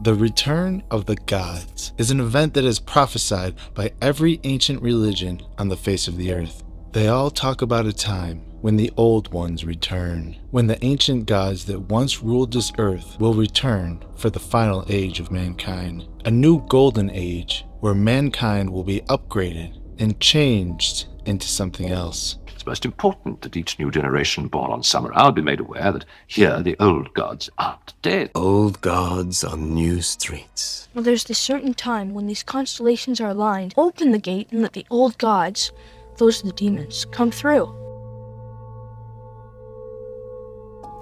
The return of the gods is an event that is prophesied by every ancient religion on the face of the earth. They all talk about a time when the old ones return, when the ancient gods that once ruled this earth will return for the final age of mankind. A new golden age where mankind will be upgraded and changed into something else. It's most important that each new generation born on Summer Isle be made aware that here the old gods aren't dead. Old gods on new streets. Well, there's this certain time when these constellations are aligned. Open the gate and let the old gods, those are the demons, come through.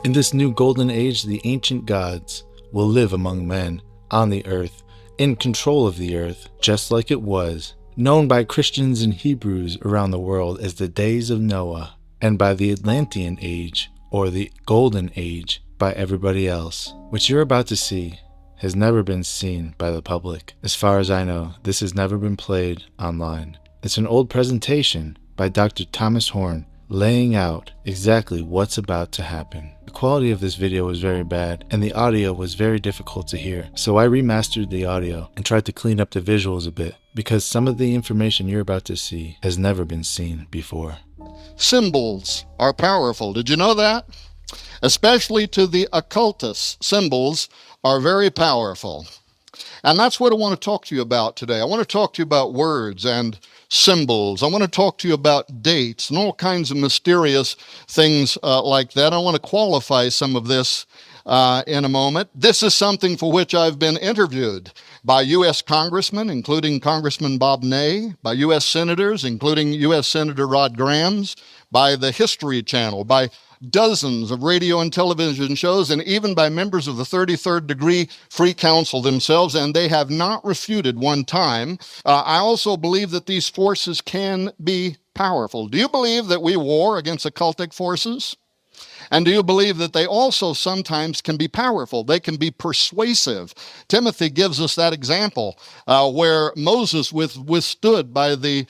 In this new golden age, the ancient gods will live among men, on the earth, in control of the earth, just like it was, known by Christians and Hebrews around the world as the days of Noah, and by the Atlantean Age, or the Golden Age, by everybody else. What you're about to see has never been seen by the public. As far as I know, this has never been played online. It's an old presentation by Dr. Thomas Horn, laying out exactly what's about to happen. The quality of this video was very bad, and the audio was very difficult to hear, so I remastered the audio and tried to clean up the visuals a bit, because some of the information you're about to see has never been seen before. Symbols are powerful. Did you know that? Especially to the occultists, symbols are very powerful. And that's what I want to talk to you about today. I want to talk to you about words and symbols. I want to talk to you about dates and all kinds of mysterious things like that. I want to qualify some of this in a moment. This is something for which I've been interviewed by U.S. congressmen, including Congressman Bob Ney, by U.S. senators, including U.S. Senator Rod Grams, by the History Channel, by dozens of radio and television shows, and even by members of the 33rd Degree Free Council themselves, and they have not refuted one time. I also believe that these forces can be powerful. Do you believe that we war against occultic forces? And do you believe that they also sometimes can be powerful? They can be persuasive. Timothy gives us that example where Moses was withstood by the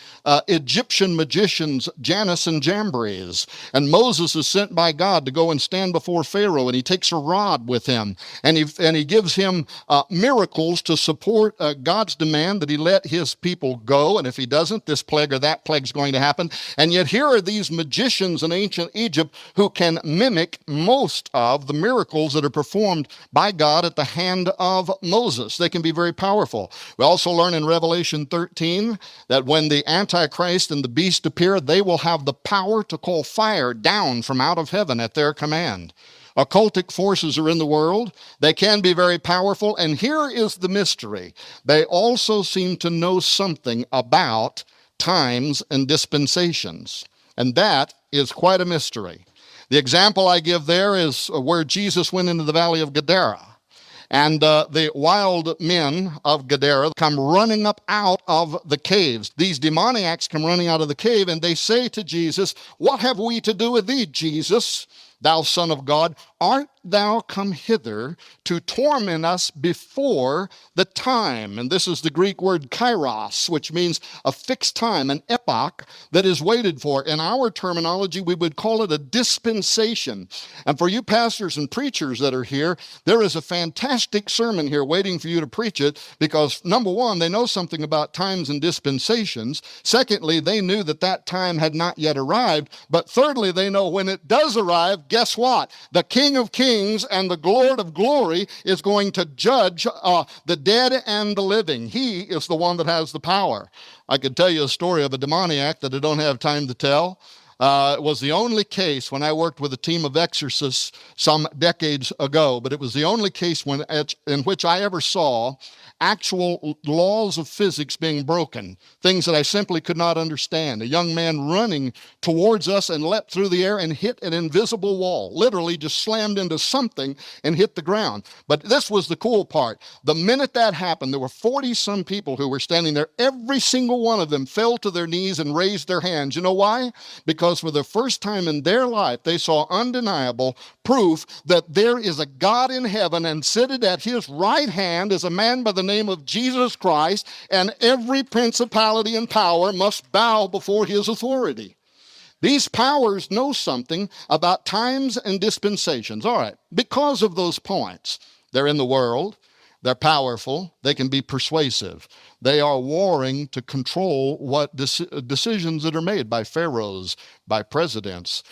Egyptian magicians Jannes and Jambres. And Moses is sent by God to go and stand before Pharaoh, and he takes a rod with him. And he gives him miracles to support God's demand that he let his people go. And if he doesn't, this plague or that plague is going to happen. And yet here are these magicians in ancient Egypt who can mimic most of the miracles that are performed by God at the hand of Moses. They can be very powerful. We also learn in Revelation 13 that when the Antichrist and the beast appear, they will have the power to call fire down from out of heaven at their command. Occultic forces are in the world. They can be very powerful. And here is the mystery. They also seem to know something about times and dispensations. And that is quite a mystery. The example I give there is where Jesus went into the valley of Gadara. And the wild men of Gadara come running up out of the caves. These demoniacs come running out of the cave, and they say to Jesus, "What have we to do with thee, Jesus, thou Son of God? Art thou come hither to torment us before the time?" And this is the Greek word kairos, which means a fixed time, an epoch that is waited for. In our terminology, we would call it a dispensation. And for you pastors and preachers that are here, there is a fantastic sermon here waiting for you to preach it, because number one, they know something about times and dispensations. Secondly, they knew that that time had not yet arrived. But thirdly, they know when it does arrive, guess what? The King of Kings and the Lord of Glory is going to judge the dead and the living. He is the one that has the power. I could tell you a story of a demoniac that I don't have time to tell. It was the only case when I worked with a team of exorcists some decades ago, but it was the only case in which I ever saw actual laws of physics being broken, things that I simply could not understand. A young man running towards us and leapt through the air and hit an invisible wall, literally just slammed into something and hit the ground. But this was the cool part. The minute that happened, there were 40-some people who were standing there. Every single one of them fell to their knees and raised their hands. You know why? Because for the first time in their life, they saw undeniable proof that there is a God in heaven, and seated at his right hand is a man by the name of Jesus Christ, and every principality and power must bow before his authority. These powers know something about times and dispensations. All right, because of those points, they're in the world. They're powerful. They can be persuasive. They are warring to control what decisions that are made by pharaohs, by presidents.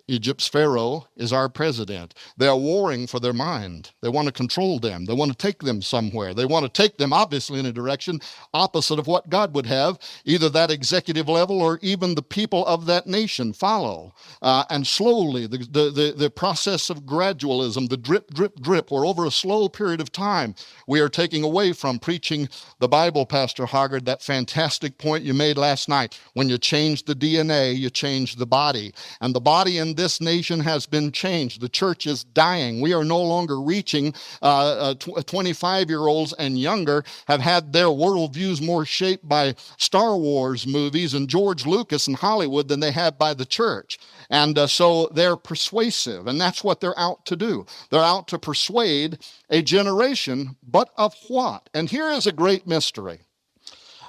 Egypt's Pharaoh is our president. They are warring for their mind. They want to control them. They want to take them somewhere. They want to take them, obviously, in a direction opposite of what God would have, either that executive level or even the people of that nation follow. And slowly, the process of gradualism, the drip, drip, drip, where over a slow period of time, we are taking away from preaching the Bible, Pastor Hoggard, that fantastic point you made last night. When you change the DNA, you change the body. And the body in this nation has been changed. The church is dying. We are no longer reaching 25-year-olds and younger have had their worldviews more shaped by Star Wars movies and George Lucas and Hollywood than they have by the church. And so they're persuasive, and that's what they're out to do. They're out to persuade a generation, but of what? And here is a great mystery.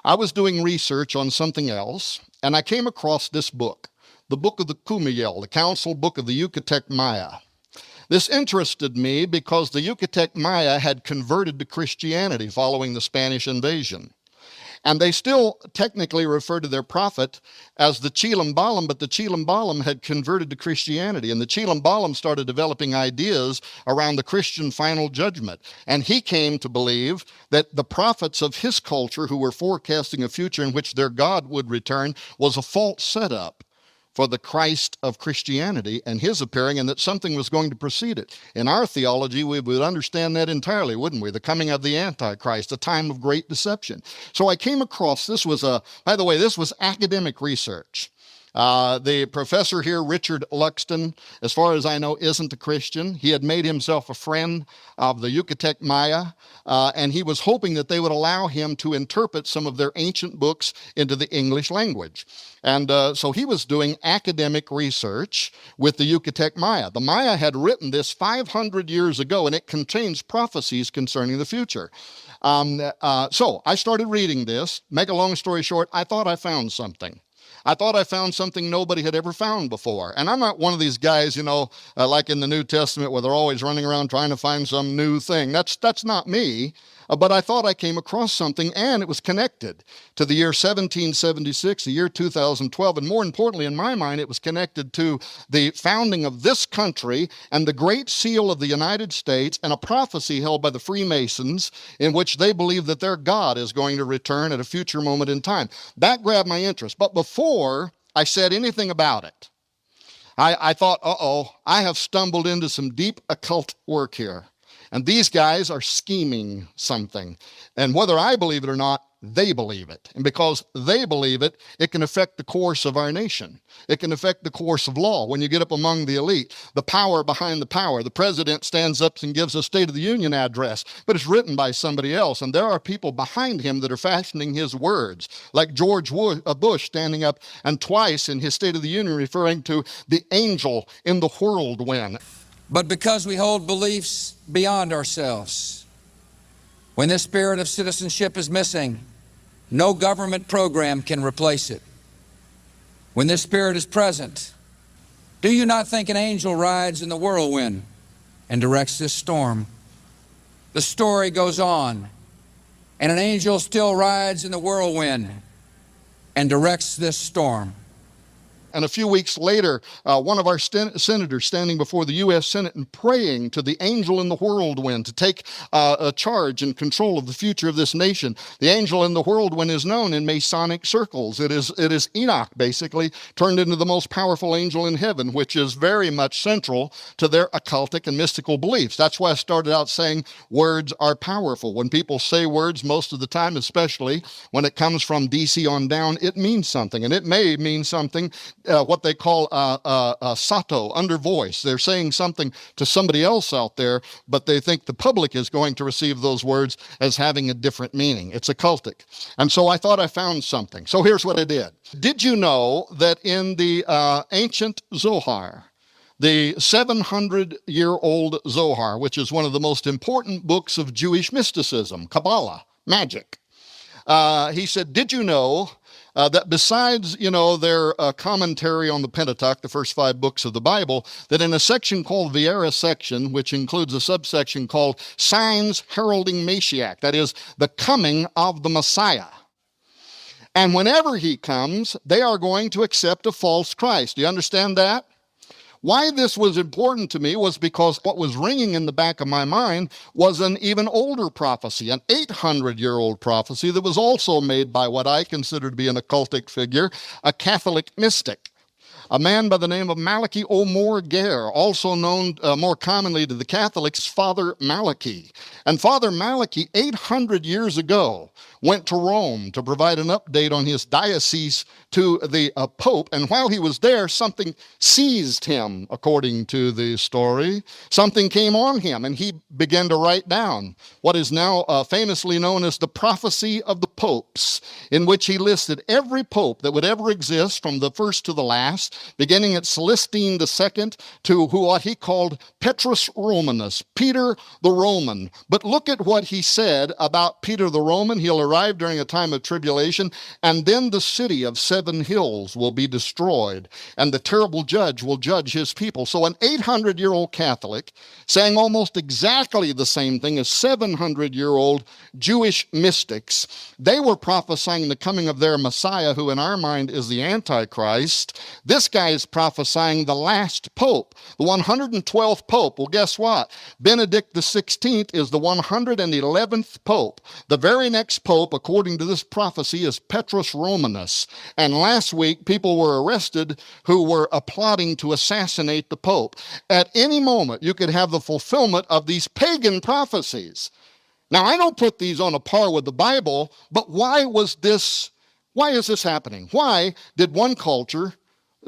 I was doing research on something else, and I came across this book. The book of the Kumiel, the council book of the Yucatec Maya. This interested me because the Yucatec Maya had converted to Christianity following the Spanish invasion. And they still technically refer to their prophet as the Chilambalam, but the Chilambalam had converted to Christianity. And the Chilambalam started developing ideas around the Christian final judgment. And he came to believe that the prophets of his culture, who were forecasting a future in which their God would return, was a false setup for the Christ of Christianity and his appearing, and that something was going to precede it. In our theology, we would understand that entirely, wouldn't we? The coming of the Antichrist, a time of great deception. So I came across, this was academic research. The professor here, Richard Luxton, as far as I know, isn't a Christian. He had made himself a friend of the Yucatec Maya, and he was hoping that they would allow him to interpret some of their ancient books into the English language. And so he was doing academic research with the Yucatec Maya. The Maya had written this 500 years ago, and it contains prophecies concerning the future. So I started reading this. Make a long story short, I thought I found something. I thought I found something nobody had ever found before. And I'm not one of these guys, like in the New Testament where they're always running around trying to find some new thing. That's not me. But I thought I came across something, and it was connected to the year 1776, the year 2012, and more importantly, in my mind, it was connected to the founding of this country and the Great Seal of the United States and a prophecy held by the Freemasons in which they believe that their God is going to return at a future moment in time. That grabbed my interest. But before I said anything about it, I thought, I have stumbled into some deep occult work here. And these guys are scheming something. And whether I believe it or not, they believe it. And because they believe it, it can affect the course of our nation. It can affect the course of law. When you get up among the elite, the power behind the power. The president stands up and gives a State of the Union address, but it's written by somebody else. And there are people behind him that are fashioning his words, like George Bush standing up and twice in his State of the Union referring to the angel in the whirlwind. But because we hold beliefs beyond ourselves, when this spirit of citizenship is missing, no government program can replace it. When this spirit is present, do you not think an angel rides in the whirlwind and directs this storm? The story goes on, and an angel still rides in the whirlwind and directs this storm. And a few weeks later, one of our senators standing before the U.S. Senate and praying to the angel in the whirlwind to take a charge and control of the future of this nation. The angel in the whirlwind is known in Masonic circles. It is Enoch, basically, turned into the most powerful angel in heaven, which is very much central to their occultic and mystical beliefs. That's why I started out saying words are powerful. When people say words, most of the time, especially when it comes from DC on down, it means something. And it may mean something what they call sato, under voice. They're saying something to somebody else out there, but they think the public is going to receive those words as having a different meaning. It's occultic. And so I thought I found something. So here's what I did. Did you know that in the ancient Zohar, the 700-year-old Zohar, which is one of the most important books of Jewish mysticism, Kabbalah, magic, he said, did you know that besides, their commentary on the Pentateuch, the first 5 books of the Bible, that in a section called Viera section, which includes a subsection called Signs Heralding Mashiach, that is, the coming of the Messiah. And whenever he comes, they are going to accept a false Christ. Do you understand that? Why this was important to me was because what was ringing in the back of my mind was an even older prophecy, an 800-year-old prophecy that was also made by what I consider to be an occultic figure, a Catholic mystic, a man by the name of Malachi O'More Gare, also known more commonly to the Catholics, Father Malachi. And Father Malachi, 800 years ago, went to Rome to provide an update on his diocese to the Pope. And while he was there, something seized him, according to the story. Something came on him, and he began to write down what is now famously known as the Prophecy of the Popes, in which he listed every pope that would ever exist from the first to the last, beginning at Celestine II to what he called Petrus Romanus, Peter the Roman. But look at what he said about Peter the Roman. He'll arrive during a time of tribulation, and then the city of 7 hills will be destroyed, and the terrible judge will judge his people. So an 800-year-old Catholic saying almost exactly the same thing as 700-year-old Jewish mystics. They were prophesying the coming of their Messiah, who in our mind is the Antichrist. This guy is prophesying the last pope, the 112th pope. Well, guess what? Benedict XVI is the 111th pope. The very next pope, according to this prophecy, is Petrus Romanus. And last week, people were arrested who were plotting to assassinate the pope. At any moment, you could have the fulfillment of these pagan prophecies. Now, I don't put these on a par with the Bible, but why is this happening? Why did one culture,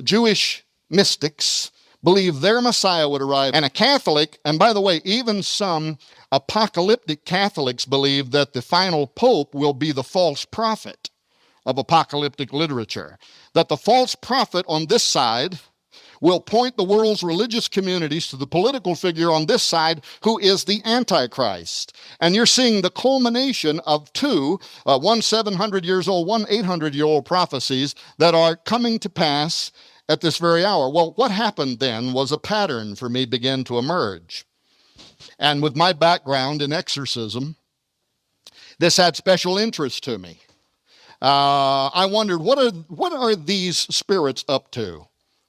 Jewish mystics, believe their Messiah would arrive, and a Catholic, and by the way, even some apocalyptic Catholics believe that the final pope will be the false prophet of apocalyptic literature, that the false prophet on this side will point the world's religious communities to the political figure on this side who is the Antichrist. And you're seeing the culmination of two, one 700 years old, one 800-year-old prophecies that are coming to pass at this very hour. Well, what happened then was a pattern for me began to emerge. And with my background in exorcism, this had special interest to me. I wondered, what are these spirits up to?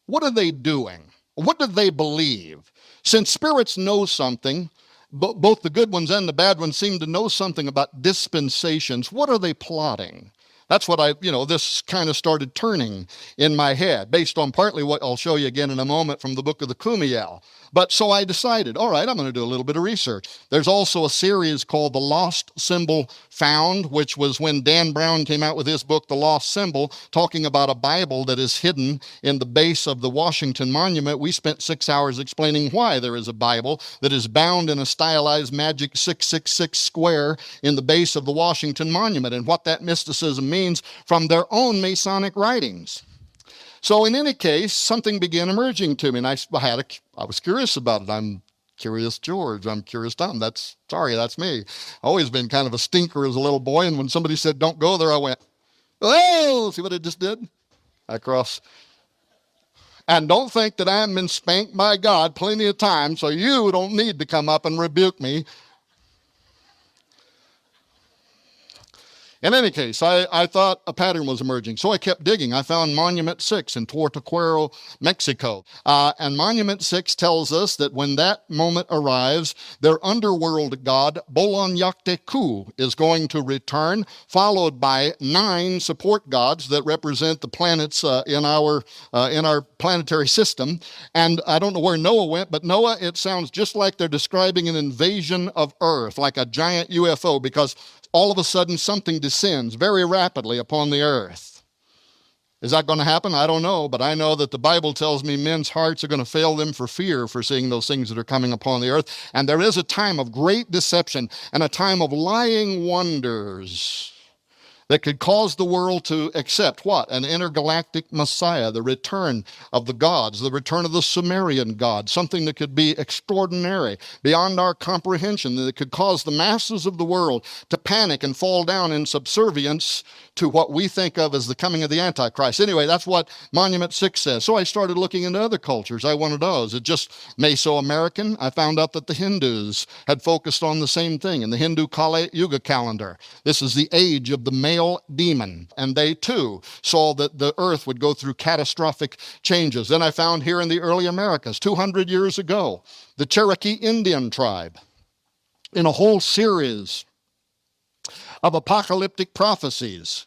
What are they doing? What do they believe? Since spirits know something, both the good ones and the bad ones seem to know something about dispensations. What are they plotting? That's what this kind of started turning in my head, based on partly what I'll show you again in a moment from the book of the Kumiel. But so I decided, all right, I'm going to do a little bit of research. There's also a series called The Lost Symbol Found, which was when Dan Brown came out with his book, The Lost Symbol, talking about a Bible that is hidden in the base of the Washington Monument. We spent 6 hours explaining why there is a Bible that is bound in a stylized magic 666 square in the base of the Washington Monument, and what that mysticism means from their own Masonic writings. So in any case, something began emerging to me, and I was curious about it. I'm Curious George. I'm Curious Tom. That's me. Always been kind of a stinker as a little boy, and when somebody said, don't go there, I went, oh, see what I just did? I cross. And don't think that I haven't been spanked by God plenty of times, so you don't need to come up and rebuke me. In any case, I thought a pattern was emerging, so I kept digging. I found Monument 6 in Tortuquero, Mexico. And Monument 6 tells us that when that moment arrives, their underworld god, Bolon-Yakteku, is going to return, followed by 9 support gods that represent the planets in our planetary system. And I don't know where Noah went, but Noah, it sounds just like they're describing an invasion of Earth, like a giant UFO, because all of a sudden something descends very rapidly upon the earth. Is that going to happen? I don't know, but I know that the Bible tells me men's hearts are going to fail them for fear for seeing those things that are coming upon the earth. And there is a time of great deception and a time of lying wonders that could cause the world to accept what? An intergalactic Messiah, the return of the gods, the return of the Sumerian god, something that could be extraordinary, beyond our comprehension, that could cause the masses of the world to panic and fall down in subservience to what we think of as the coming of the Antichrist. Anyway, that's what Monument 6 says. So I started looking into other cultures. I wanted those. It just Mesoamerican. I found out that the Hindus had focused on the same thing in the Hindu Kali Yuga calendar. This is the age of the male demon, and they too saw that the earth would go through catastrophic changes. Then I found here in the early Americas, 200 years ago, the Cherokee Indian tribe in a whole series of apocalyptic prophecies.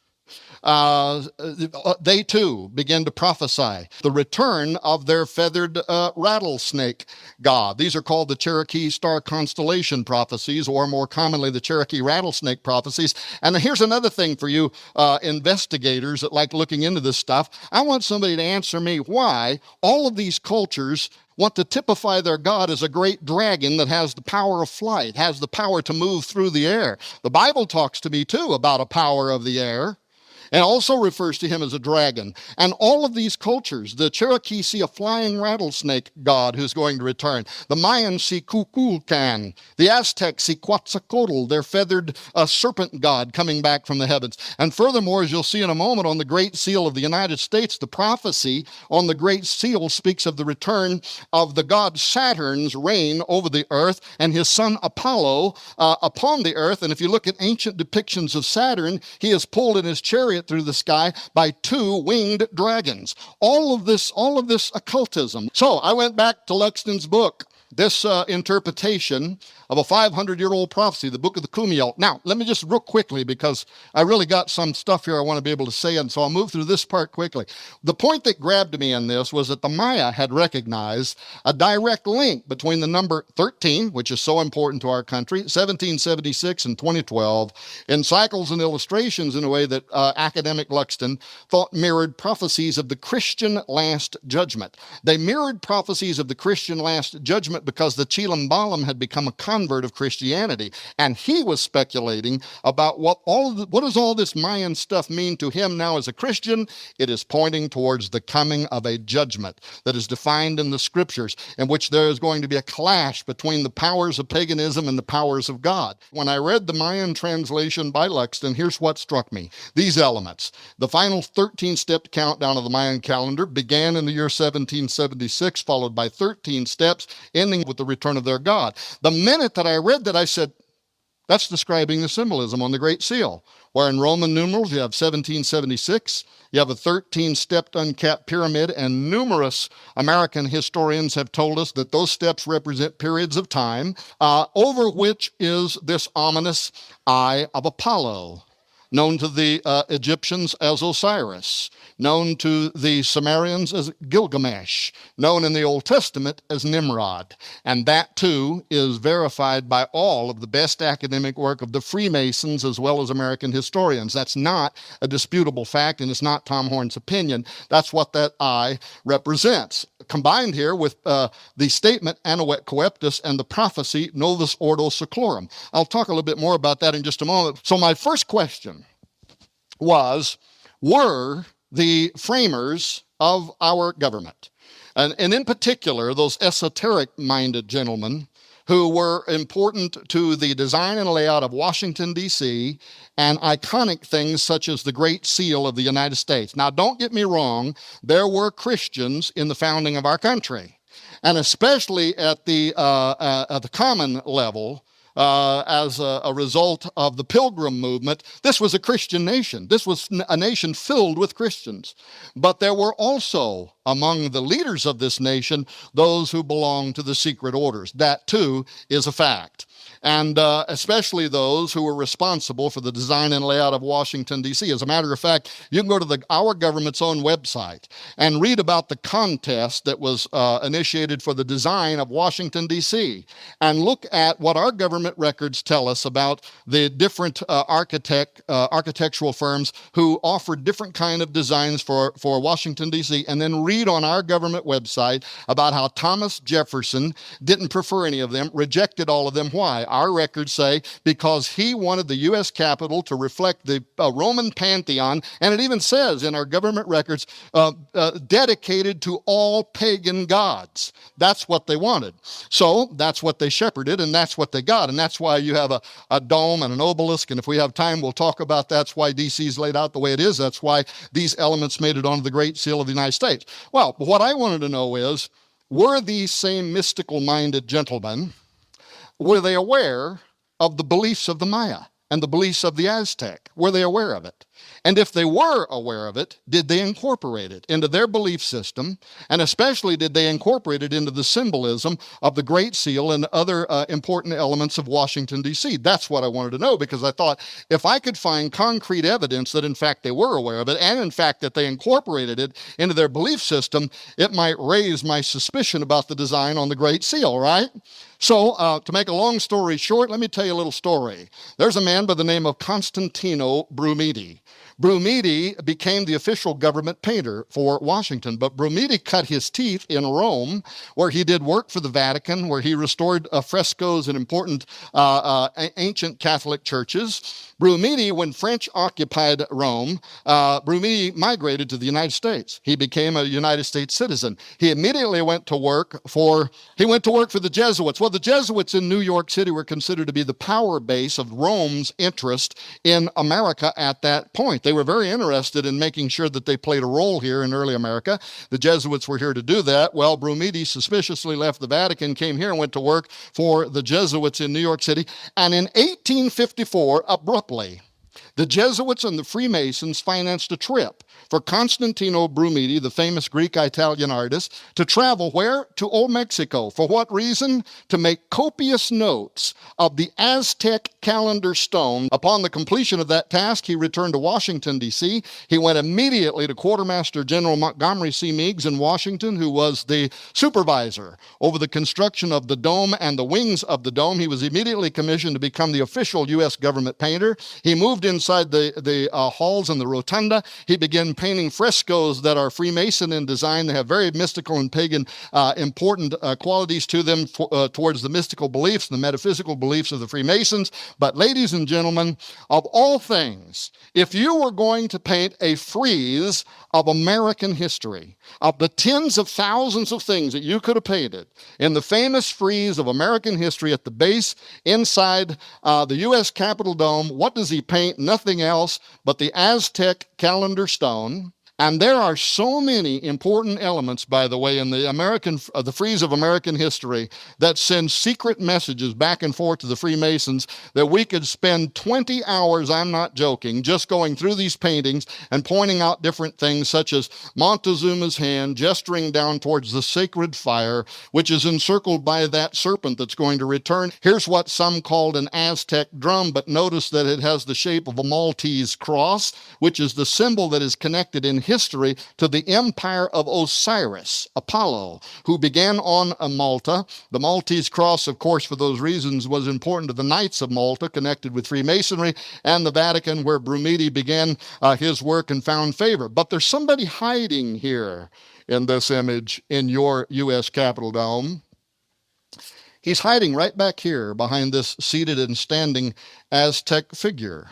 They too began to prophesy the return of their feathered rattlesnake god. These are called the Cherokee Star Constellation prophecies, or more commonly the Cherokee Rattlesnake prophecies. And here's another thing for you investigators that like looking into this stuff. I want somebody to answer me why all of these cultures want to typify their God as a great dragon that has the power of flight, has the power to move through the air. The Bible talks to me too about a power of the air, and also refers to him as a dragon. And all of these cultures, the Cherokee see a flying rattlesnake god who's going to return. The Mayans see Kukulkan. The Aztecs see Quetzalcoatl, their feathered serpent god coming back from the heavens. And furthermore, as you'll see in a moment, on the Great Seal of the United States, the prophecy on the Great Seal speaks of the return of the god Saturn's reign over the earth and his son Apollo upon the earth. And if you look at ancient depictions of Saturn, he is pulled in his chariot through the sky by two winged dragons. All of this occultism. So I went back to Luxton's book, this interpretation of a 500-year-old prophecy, the Book of the Kumiel. Now, let me just real quickly, because I really got some stuff here I want to be able to say, and so I'll move through this part quickly. The point that grabbed me in this was that the Maya had recognized a direct link between the number 13, which is so important to our country, 1776 and 2012, in cycles and illustrations in a way that academic Luxton thought mirrored prophecies of the Christian Last Judgment. They mirrored prophecies of the Christian Last Judgment because the Chilam Balam had become a convert of Christianity, and he was speculating about what does all this Mayan stuff mean to him now as a Christian. It is pointing towards the coming of a judgment that is defined in the scriptures, in which there is going to be a clash between the powers of paganism and the powers of God. When I read the Mayan translation by Luxton, here's what struck me. These elements. The final 13-step countdown of the Mayan calendar began in the year 1776, followed by 13 steps, ending with the return of their God. The minute that I read that, I said, that's describing the symbolism on the Great Seal, where in Roman numerals you have 1776, you have a 13-stepped uncapped pyramid, and numerous American historians have told us that those steps represent periods of time, over which is this ominous eye of Apollo, known to the Egyptians as Osiris, known to the Sumerians as Gilgamesh, known in the Old Testament as Nimrod. And that too is verified by all of the best academic work of the Freemasons as well as American historians. That's not a disputable fact, and it's not Tom Horn's opinion. That's what that eye represents. Combined here with the statement Anuet Coeptus and the prophecy Novus Ordo Seclorum. I'll talk a little bit more about that in just a moment. So my first question was, were the framers of our government, and in particular those esoteric-minded gentlemen who were important to the design and layout of Washington, D.C., and iconic things such as the Great Seal of the United States. Now, don't get me wrong, there were Christians in the founding of our country, and especially at the common level, as a result of the Pilgrim movement. This was a Christian nation. This was a nation filled with Christians. But there were also among the leaders of this nation those who belonged to the secret orders. That too is a fact. And especially those who were responsible for the design and layout of Washington, D.C. As a matter of fact, you can go to our government's own website and read about the contest that was initiated for the design of Washington, D.C., and look at what our government government records tell us about the different architectural firms who offered different kind of designs for Washington, D.C., and then read on our government website about how Thomas Jefferson didn't prefer any of them, rejected all of them. Why? Our records say because he wanted the U.S. Capitol to reflect the Roman pantheon, and it even says in our government records, dedicated to all pagan gods. That's what they wanted. So that's what they shepherded, and that's what they got. And that's why you have a dome and an obelisk. And if we have time, we'll talk about that's why D.C. is laid out the way it is. That's why these elements made it onto the Great Seal of the United States. Well, what I wanted to know is, were these same mystical-minded gentlemen, were they aware of the beliefs of the Maya and the beliefs of the Aztec? Were they aware of it? And if they were aware of it, did they incorporate it into their belief system? And especially, did they incorporate it into the symbolism of the Great Seal and other important elements of Washington, D.C.? That's what I wanted to know, because I thought if I could find concrete evidence that in fact they were aware of it, and in fact that they incorporated it into their belief system, it might raise my suspicion about the design on the Great Seal, right? So, to make a long story short, let me tell you a little story. There's a man by the name of Constantino Brumidi. Brumidi became the official government painter for Washington, but Brumidi cut his teeth in Rome, where he did work for the Vatican, where he restored frescoes in important ancient Catholic churches. Brumidi, when French occupied Rome, Brumidi migrated to the United States. He became a United States citizen. He immediately went to work for the Jesuits. Well, the Jesuits in New York City were considered to be the power base of Rome's interest in America at that point. They were very interested in making sure that they played a role here in early America. The Jesuits were here to do that. Well, Brumidi suspiciously left the Vatican, came here and went to work for the Jesuits in New York City. And in 1854, abruptly, the Jesuits and the Freemasons financed a trip for Constantino Brumidi, the famous Greek-Italian artist, to travel where? To Old Mexico. For what reason? To make copious notes of the Aztec calendar stone. Upon the completion of that task, he returned to Washington, D.C. He went immediately to Quartermaster General Montgomery C. Meigs in Washington, who was the supervisor over the construction of the dome and the wings of the dome. He was immediately commissioned to become the official U.S. government painter. He moved inside the halls and the rotunda. He began painting frescoes that are Freemason in design. They have very mystical and pagan important qualities to them towards the mystical beliefs and the metaphysical beliefs of the Freemasons. But ladies and gentlemen, of all things, if you were going to paint a frieze of American history, of the tens of thousands of things that you could have painted in the famous frieze of American history at the base inside the U.S. Capitol Dome, what does he paint? Nothing else but the Aztec calendar stone. And there are so many important elements, by the way, in the frieze of American history that send secret messages back and forth to the Freemasons that we could spend 20 hours, I'm not joking, just going through these paintings and pointing out different things such as Montezuma's hand gesturing down towards the sacred fire, which is encircled by that serpent that's going to return. Here's what some called an Aztec drum, but notice that it has the shape of a Maltese cross, which is the symbol that is connected in history to the empire of Osiris, Apollo, who began on Malta. The Maltese cross, of course, for those reasons, was important to the Knights of Malta, connected with Freemasonry, and the Vatican, where Brumidi began his work and found favor. But there's somebody hiding here in this image in your U.S. Capitol Dome. He's hiding right back here behind this seated and standing Aztec figure.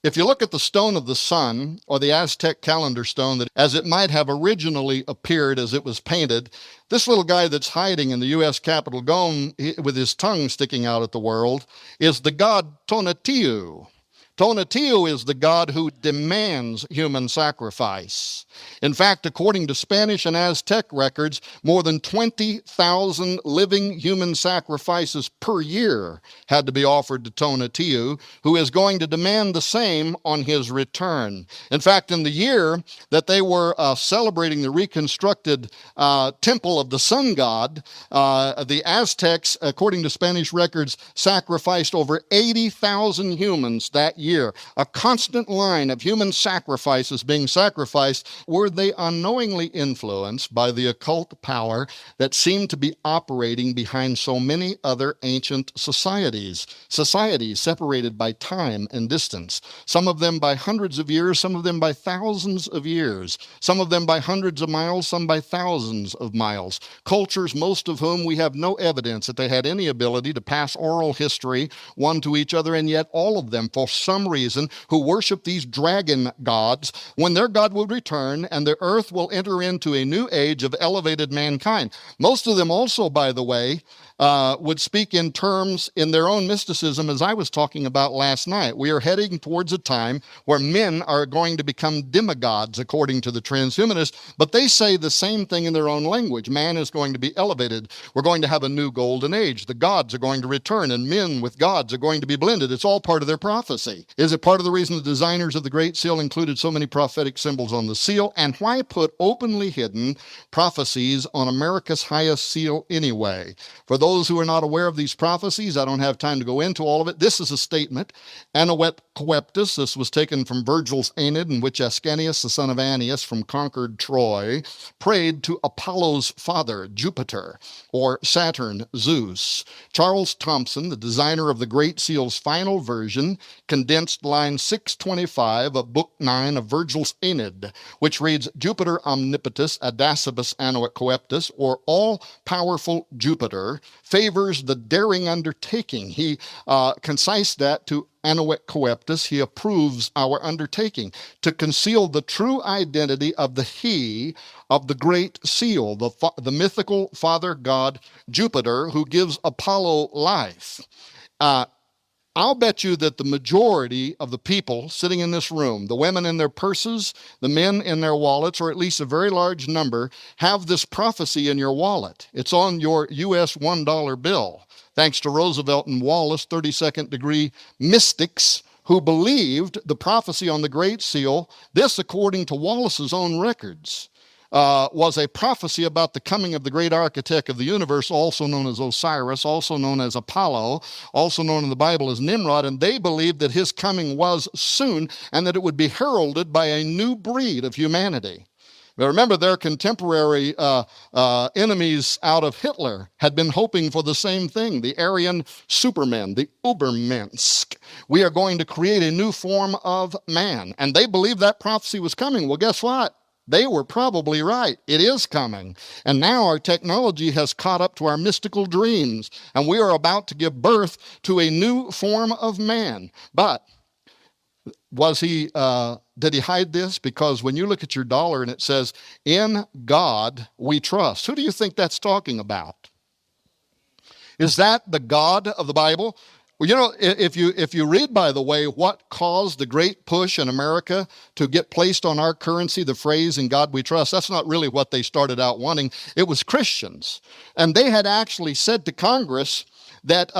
If you look at the stone of the sun, or the Aztec calendar stone, that as it might have originally appeared as it was painted, this little guy that's hiding in the U.S. Capitol Dome with his tongue sticking out at the world is the god Tonatiuh. Tonatiuh is the god who demands human sacrifice. In fact, according to Spanish and Aztec records, more than 20,000 living human sacrifices per year had to be offered to Tonatiuh, who is going to demand the same on his return. In fact, in the year that they were celebrating the reconstructed temple of the sun god, the Aztecs, according to Spanish records, sacrificed over 80,000 humans that year year, a constant line of human sacrifices being sacrificed. Were they unknowingly influenced by the occult power that seemed to be operating behind so many other ancient societies separated by time and distance, some of them by hundreds of years, some of them by thousands of years, some of them by hundreds of miles, some by thousands of miles, cultures most of whom we have no evidence that they had any ability to pass oral history one to each other, and yet all of them, for some reason, who worship these dragon gods, when their God will return and the earth will enter into a new age of elevated mankind. Most of them also, by the way, would speak in terms in their own mysticism, as I was talking about last night. We are heading towards a time where men are going to become demigods, according to the transhumanists, but they say the same thing in their own language. Man is going to be elevated. We're going to have a new golden age. The gods are going to return, and men with gods are going to be blended. It's all part of their prophecy. Is it part of the reason the designers of the Great Seal included so many prophetic symbols on the seal? And why put openly hidden prophecies on America's highest seal anyway? For those who are not aware of these prophecies, I don't have time to go into all of it. This is a statement. Anahuet Coeptus, this was taken from Virgil's Aeneid, in which Ascanius, the son of Annius from conquered Troy, prayed to Apollo's father, Jupiter, or Saturn, Zeus. Charles Thompson, the designer of the Great Seal's final version, condensed line 625 of Book 9 of Virgil's Aeneid, which reads, Jupiter omnipotus adacibus Anahuet Coeptus, or all-powerful Jupiter, favors the daring undertaking. He concised that to Anahuet Coeptus. He approves our undertaking to conceal the true identity of the he of the Great Seal, the mythical father god Jupiter, who gives Apollo life. I'll bet you that the majority of the people sitting in this room, the women in their purses, the men in their wallets, or at least a very large number, have this prophecy in your wallet. It's on your U.S. $1 bill. Thanks to Roosevelt and Wallace, 32nd degree mystics who believed the prophecy on the Great Seal. This, according to Wallace's own records, was a prophecy about the coming of the great architect of the universe, also known as Osiris, also known as Apollo, also known in the Bible as Nimrod, and they believed that his coming was soon and that it would be heralded by a new breed of humanity. But remember, their contemporary enemies out of Hitler had been hoping for the same thing, the Aryan supermen, the Ubermensch. We are going to create a new form of man, and they believed that prophecy was coming. Well, guess what? They were probably right. It is coming. And now our technology has caught up to our mystical dreams, and we are about to give birth to a new form of man. But did he hide this? Because when you look at your dollar and it says, in God we trust, who do you think that's talking about? Is that the God of the Bible? Well, you know, if you read, by the way, what caused the great push in America to get placed on our currency, the phrase, in God we trust, that's not really what they started out wanting. It was Christians. And they had actually said to Congress that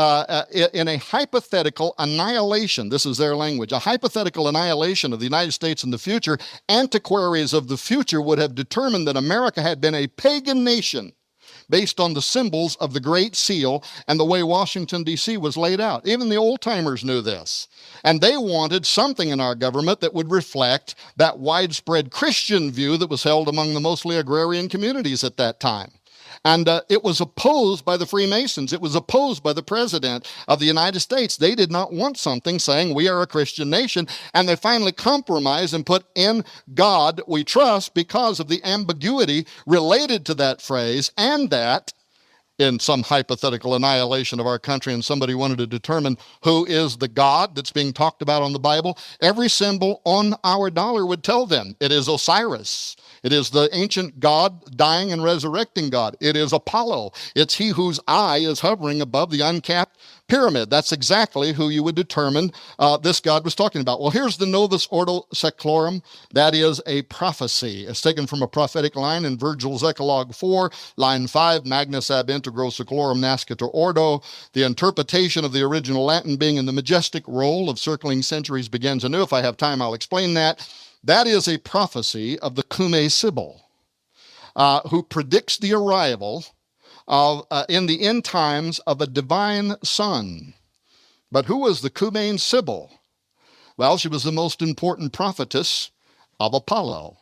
in a hypothetical annihilation, this is their language, a hypothetical annihilation of the United States in the future, antiquaries of the future would have determined that America had been a pagan nation based on the symbols of the Great Seal and the way Washington, D.C. was laid out. Even the old-timers knew this. And they wanted something in our government that would reflect that widespread Christian view that was held among the mostly agrarian communities at that time. And it was opposed by the Freemasons. It was opposed by the President of the United States. They did not want something saying we are a Christian nation. And they finally compromised and put in God we trust because of the ambiguity related to that phrase, and that in some hypothetical annihilation of our country and somebody wanted to determine who is the God that's being talked about on the Bible, every symbol on our dollar would tell them it is Osiris. It is the ancient God, dying and resurrecting God. It is Apollo. It's he whose eye is hovering above the uncapped pyramid. That's exactly who you would determine this God was talking about. Well, here's the Novus Ordo Seclorum. That is a prophecy. It's taken from a prophetic line in Virgil's Eclogue 4, line 5, Magnus ab integro seclorum nascitur ordo. The interpretation of the original Latin being in the majestic role of circling centuries begins anew. If I have time, I'll explain that. That is a prophecy of the Cumae Sibyl, who predicts the arrival of, in the end times, of a divine son. But who was the Cumaean Sibyl? Well, she was the most important prophetess of Apollo.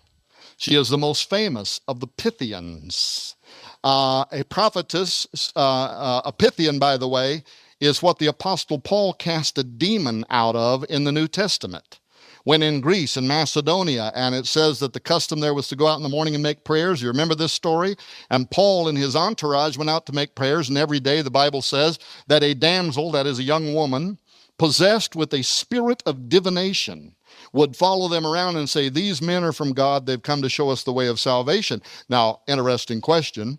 She is the most famous of the Pythians. A prophetess, a Pythian, by the way, is what the Apostle Paul cast a demon out of in the New Testament. When in Greece and Macedonia, and it says that the custom there was to go out in the morning and make prayers. You remember this story? And Paul and his entourage went out to make prayers, and every day the Bible says that a damsel, that is a young woman, possessed with a spirit of divination, would follow them around and say, these men are from God, they've come to show us the way of salvation. Now, interesting question.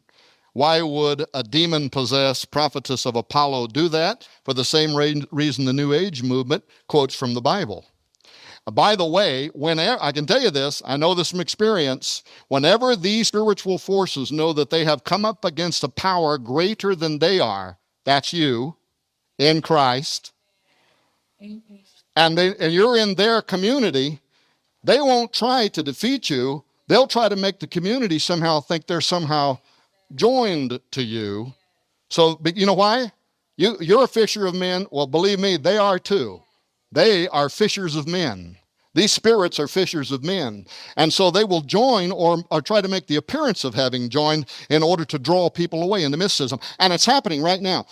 Why would a demon-possessed prophetess of Apollo do that? For the same reason the New Age movement quotes from the Bible. By the way, whenever, I can tell you this, I know this from experience, whenever these spiritual forces know that they have come up against a power greater than they are, that's you, in Christ, and you're in their community, they won't try to defeat you. They'll try to make the community somehow think they're somehow joined to you. So, but you know why? You're a fisher of men. Well, believe me, they are too. They are fishers of men. These spirits are fishers of men. And so they will join or try to make the appearance of having joined in order to draw people away into mysticism. And it's happening right now.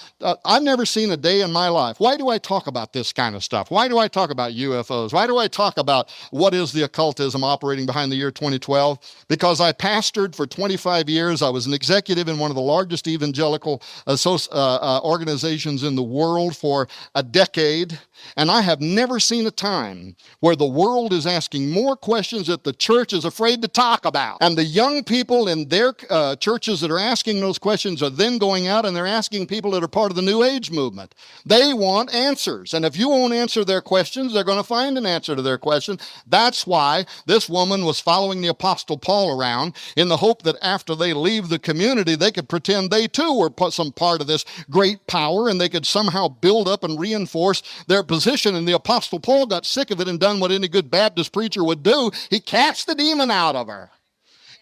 I've never seen a day in my life. Why do I talk about this kind of stuff? Why do I talk about UFOs? Why do I talk about what is the occultism operating behind the year 2012? Because I pastored for 25 years. I was an executive in one of the largest evangelical organizations in the world for a decade. And I have never seen a time where the world is asking more questions that the church is afraid to talk about. And the young people in their churches that are asking those questions are then going out and they're asking people that are part of the New Age movement. They want answers. And if you won't answer their questions, they're going to find an answer to their question. That's why this woman was following the Apostle Paul around in the hope that after they leave the community, they could pretend they too were some part of this great power and they could somehow build up and reinforce their position. And the Apostle Paul got sick of it and done what any good Baptist preacher would do. He cast the demon out of her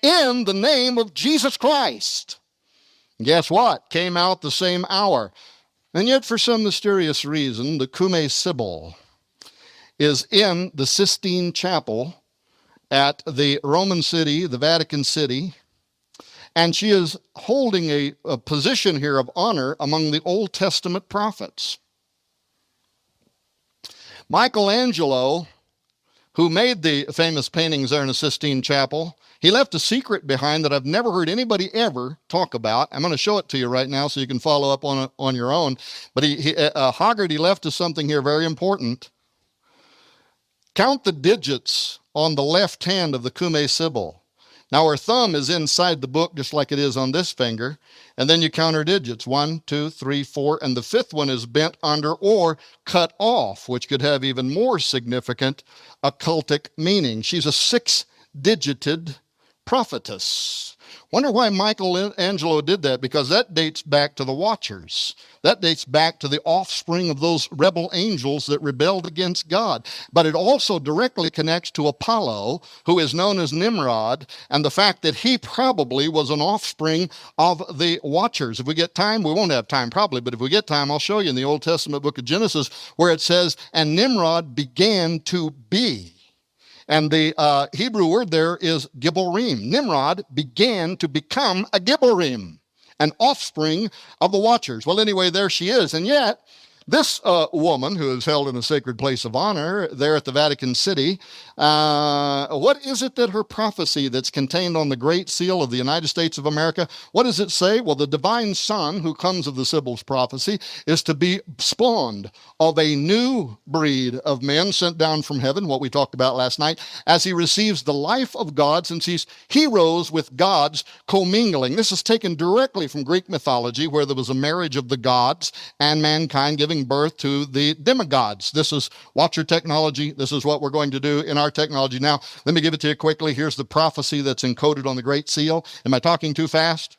in the name of Jesus Christ. Guess what? Came out the same hour. And yet for some mysterious reason, the Cumae Sibyl is in the Sistine Chapel at the Roman city, the Vatican City, and she is holding a position here of honor among the Old Testament prophets. Michelangelo, who made the famous paintings there in the Sistine Chapel, he left a secret behind that I've never heard anybody ever talk about. I'm going to show it to you right now so you can follow up on your own. But Hogarty left us something here very important. Count the digits on the left hand of the Cumae Sibyl. Now her thumb is inside the book just like it is on this finger, and then you count her digits, 1, 2, 3, 4, and the fifth one is bent under or cut off, which could have even more significant occultic meaning. She's a 6-digited prophetess. Wonder why Michelangelo did that, because that dates back to the Watchers. That dates back to the offspring of those rebel angels that rebelled against God. But it also directly connects to Apollo, who is known as Nimrod, and the fact that he probably was an offspring of the Watchers. If we get time, we won't have time probably, but if we get time, I'll show you in the Old Testament book of Genesis where it says, and Nimrod began to be. And the Hebrew word there is Gibborim. Nimrod began to become a Gibborim, an offspring of the Watchers. Well, anyway, there she is. And yet, this woman who is held in a sacred place of honor there at the Vatican City, what is it that her prophecy that's contained on the Great Seal of the United States of America, what does it say? Well, the divine son who comes of the Sibyl's prophecy is to be spawned of a new breed of men sent down from heaven, what we talked about last night, as he receives the life of God, since he's heroes with gods commingling. This is taken directly from Greek mythology, where there was a marriage of the gods and mankind giving birth to the demigods. This is Watcher technology. This is what we're going to do in our technology. Now, let me give it to you quickly. Here's the prophecy that's encoded on the Great Seal. Am I talking too fast?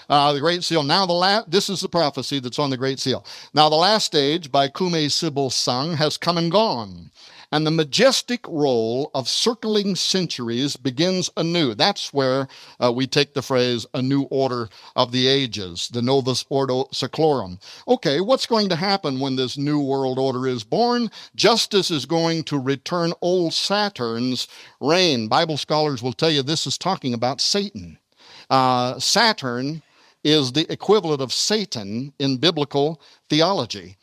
The Great Seal. Now, this is the prophecy that's on the Great Seal. Now, the last age by Cumae Sibyl sung has come and gone, and the majestic roll of circling centuries begins anew. That's where we take the phrase, a new order of the ages, the Novus Ordo Seclorum. Okay, what's going to happen when this new world order is born? Justice is going to return old Saturn's reign. Bible scholars will tell you this is talking about Satan. Saturn is the equivalent of Satan in biblical theology.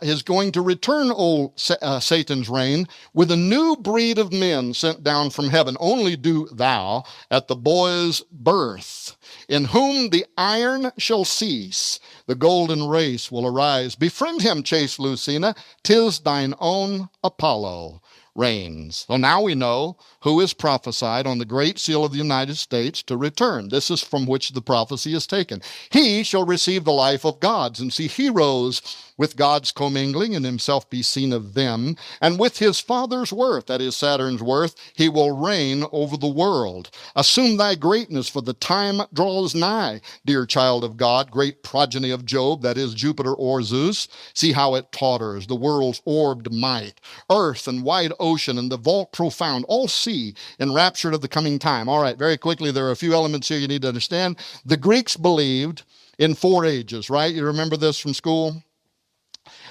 Is going to return old Satan's reign with a new breed of men sent down from heaven. Only do thou at the boy's birth, in whom the iron shall cease, the golden race will arise. Befriend him, chaste Lucina, 'tis thine own Apollo reigns. So now we know who is prophesied on the great seal of the United States to return. This is from which the prophecy is taken. He shall receive the life of gods and see heroes with gods commingling and himself be seen of them. And with his father's worth, that is Saturn's worth, he will reign over the world. Assume thy greatness, for the time draws nigh, dear child of God, great progeny of Job, that is Jupiter or Zeus. See how it totters, the world's orbed might, earth and wide ocean and the vault profound, all see enraptured of the coming time. All right, very quickly, there are a few elements here you need to understand. The Greeks believed in 4 ages, right? You remember this from school?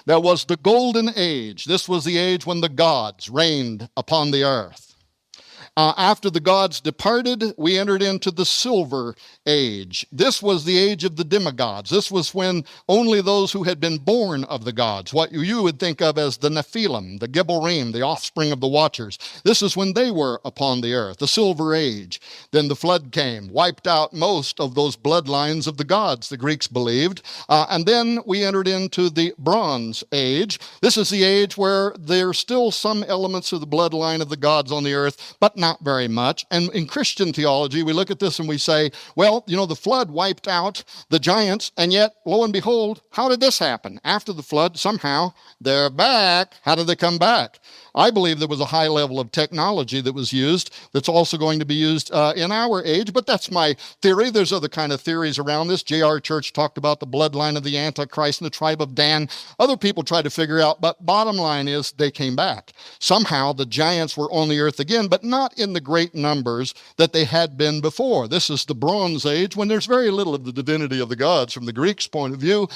There was the golden age. This was the age when the gods reigned upon the earth. After the gods departed, we entered into the silver age. This was the age of the demigods. This was when only those who had been born of the gods, what you would think of as the Nephilim, the Gibborim, the offspring of the Watchers, this is when they were upon the earth, the silver age. Then the flood came, wiped out most of those bloodlines of the gods, the Greeks believed. And then we entered into the bronze age. This is the age where there's still some elements of the bloodline of the gods on the earth, but not very much. And in Christian theology, we look at this and we say, well, you know, the flood wiped out the giants, and yet, lo and behold, how did this happen? After the flood, somehow they're back. How did they come back? I believe there was a high level of technology that was used that's also going to be used in our age, but that's my theory. There's other kind of theories around this. J.R. Church talked about the bloodline of the Antichrist and the tribe of Dan. Other people try to figure out, but bottom line is they came back. Somehow the giants were on the earth again, but not in the great numbers that they had been before. This is the Bronze Age, when there's very little of the divinity of the gods from the Greeks' point of view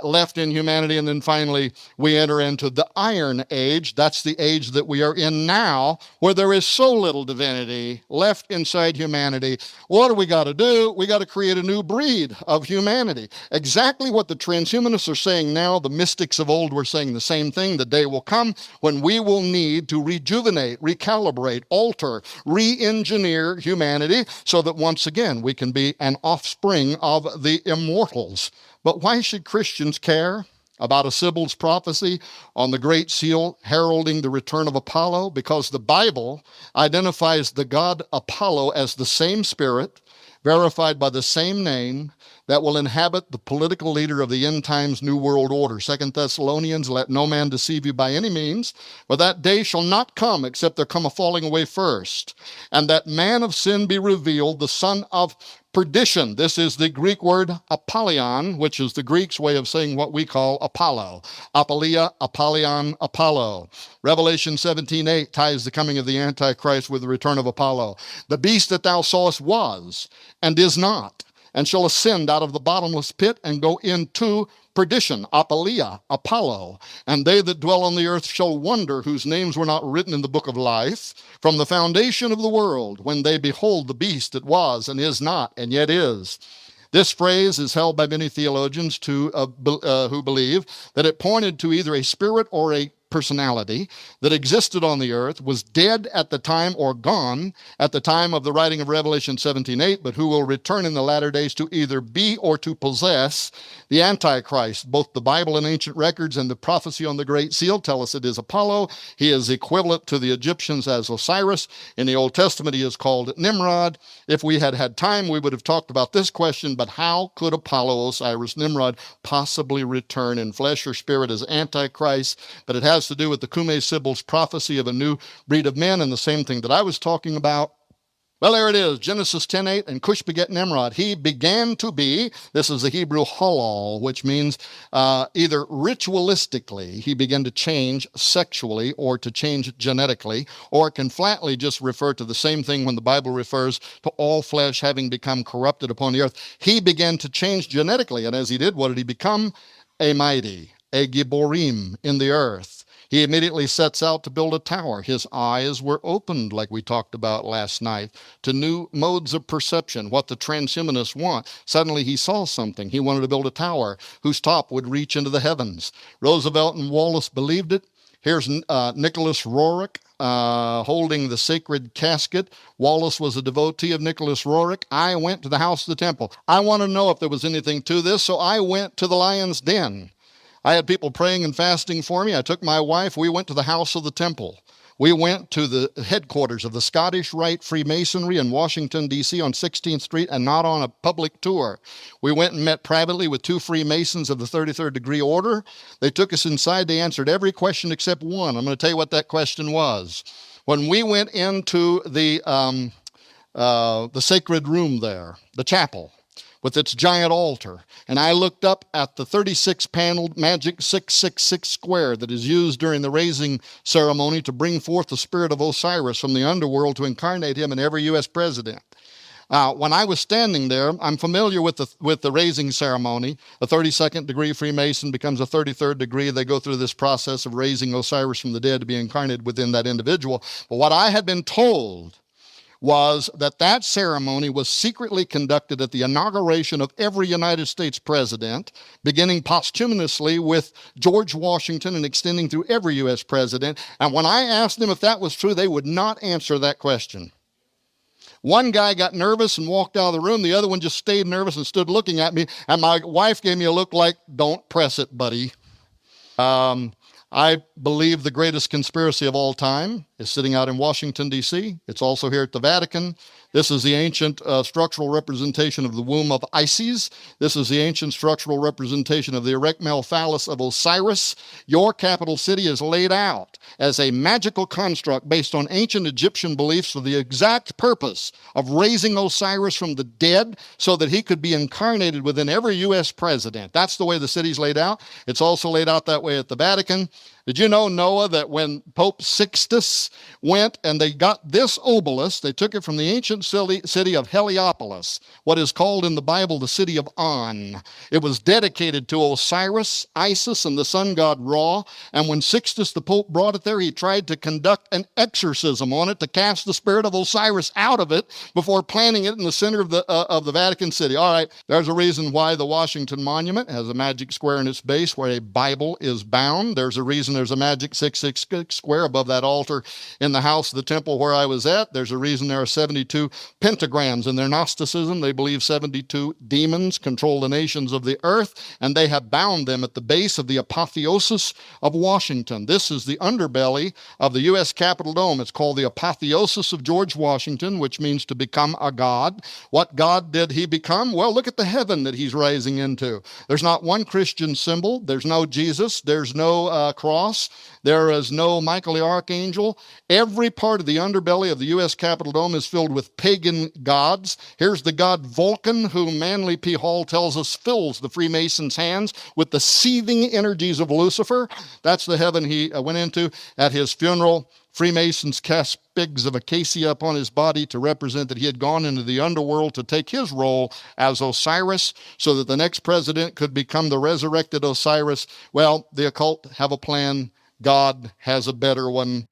left in humanity. And then finally, we enter into the Iron Age. That's the age that we are in now, where there is so little divinity left inside humanity. What do we got to do? We got to create a new breed of humanity. Exactly what the transhumanists are saying now, the mystics of old were saying the same thing. The day will come when we will need to rejuvenate, recalibrate, alter, re-engineer humanity so that once again we can be an offspring of the immortals. But why should Christians care about a Sibyl's prophecy on the Great Seal heralding the return of Apollo? Because the Bible identifies the god Apollo as the same spirit, verified by the same name, that will inhabit the political leader of the end times new world order. 2 Thessalonians, let no man deceive you by any means, for that day shall not come except there come a falling away first, and that man of sin be revealed, the son of perdition. This is the Greek word Apollyon, which is the Greek's way of saying what we call Apollo. Apollia, Apollyon, Apollo. Revelation 17:8 ties the coming of the Antichrist with the return of Apollo. The beast that thou sawest was, and is not, and shall ascend out of the bottomless pit and go into perdition, Apollia, Apollo. And they that dwell on the earth shall wonder, whose names were not written in the book of life from the foundation of the world, when they behold the beast that was and is not and yet is. This phrase is held by many theologians who believe that it pointed to either a spirit or a personality that existed on the earth, was dead at the time or gone at the time of the writing of Revelation 17:8, but who will return in the latter days to either be or to possess the Antichrist. Both the Bible and ancient records and the prophecy on the Great Seal tell us it is Apollo. He is equivalent to the Egyptians as Osiris. In the Old Testament, he is called Nimrod. If we had had time, we would have talked about this question, but how could Apollo, Osiris, Nimrod possibly return in flesh or spirit as Antichrist? But it has to do with the Cumae Sibyl's prophecy of a new breed of men, and the same thing that I was talking about Well, there it is, Genesis 10:8, and Cush begat Nimrod. He began to be, this is the Hebrew halal, which means either ritualistically, he began to change sexually or to change genetically, or it can flatly just refer to the same thing when the Bible refers to all flesh having become corrupted upon the earth. He began to change genetically, and as he did, what did he become? A mighty, a Gibborim in the earth. He immediately sets out to build a tower. His eyes were opened, like we talked about last night, to new modes of perception, what the transhumanists want. Suddenly he saw something. He wanted to build a tower whose top would reach into the heavens. Roosevelt and Wallace believed it. Here's Nicholas Roerich holding the sacred casket. Wallace was a devotee of Nicholas Roerich. I went to the house of the temple. I want to know if there was anything to this, so I went to the lion's den. I had people praying and fasting for me. I took my wife. We went to the house of the temple. We went to the headquarters of the Scottish Rite Freemasonry in Washington, D.C. on 16th Street, and not on a public tour. We went and met privately with 2 Freemasons of the 33rd degree order. They took us inside. They answered every question except one. I'm going to tell you what that question was. When we went into the sacred room there, the chapel, with its giant altar. And I looked up at the 36-paneled magic 666 square that is used during the raising ceremony to bring forth the spirit of Osiris from the underworld to incarnate him in every U.S. president. When I was standing there, I'm familiar with the raising ceremony. A 32nd degree Freemason becomes a 33rd degree. They go through this process of raising Osiris from the dead to be incarnated within that individual. But what I had been told was that ceremony was secretly conducted at the inauguration of every United States president, beginning posthumously with George Washington and extending through every U.S. president. And when I asked them if that was true, they would not answer that question. One guy got nervous and walked out of the room. The other one just stayed nervous and stood looking at me. And my wife gave me a look like, "Don't press it, buddy." I believe the greatest conspiracy of all time is sitting out in Washington, D.C. It's also here at the Vatican. This is the ancient structural representation of the womb of Isis. This is the ancient structural representation of the erectile phallus of Osiris. Your capital city is laid out as a magical construct based on ancient Egyptian beliefs for the exact purpose of raising Osiris from the dead so that he could be incarnated within every U.S. president. That's the way the city's laid out. It's also laid out that way at the Vatican. Did you know, Noah, that when Pope Sixtus went and they got this obelisk, they took it from the ancient city of Heliopolis, what is called in the Bible the city of On. It was dedicated to Osiris, Isis, and the sun god Ra. And when Sixtus the Pope brought it there, he tried to conduct an exorcism on it to cast the spirit of Osiris out of it before planting it in the center of the Vatican City. All right, there's a reason why the Washington Monument has a magic square in its base where a Bible is bound. There's a reason there's a magic 666 square above that altar in the house of the temple where I was at. There's a reason there are 72 pentagrams in their Gnosticism. They believe 72 demons control the nations of the earth, and they have bound them at the base of the apotheosis of Washington. This is the underbelly of the U.S. Capitol Dome. It's called the apotheosis of George Washington, which means to become a god. What god did he become? Well, look at the heaven that he's rising into. There's not one Christian symbol. There's no Jesus. There's no cross. There is no Michael the Archangel. Every part of the underbelly of the U.S. Capitol Dome is filled with pagan gods. Here's the god Vulcan, who Manly P. Hall tells us fills the Freemasons' hands with the seething energies of Lucifer. That's the heaven he went into. At his funeral, Freemasons cast sprigs of acacia upon his body to represent that he had gone into the underworld to take his role as Osiris so that the next president could become the resurrected Osiris. Well, the occult have a plan. God has a better one.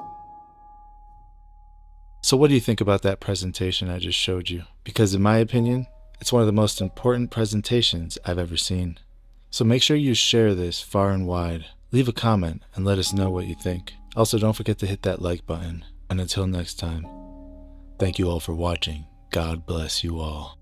So what do you think about that presentation I just showed you? Because in my opinion, it's one of the most important presentations I've ever seen. So make sure you share this far and wide. Leave a comment and let us know what you think. Also, don't forget to hit that like button. And until next time, thank you all for watching. God bless you all.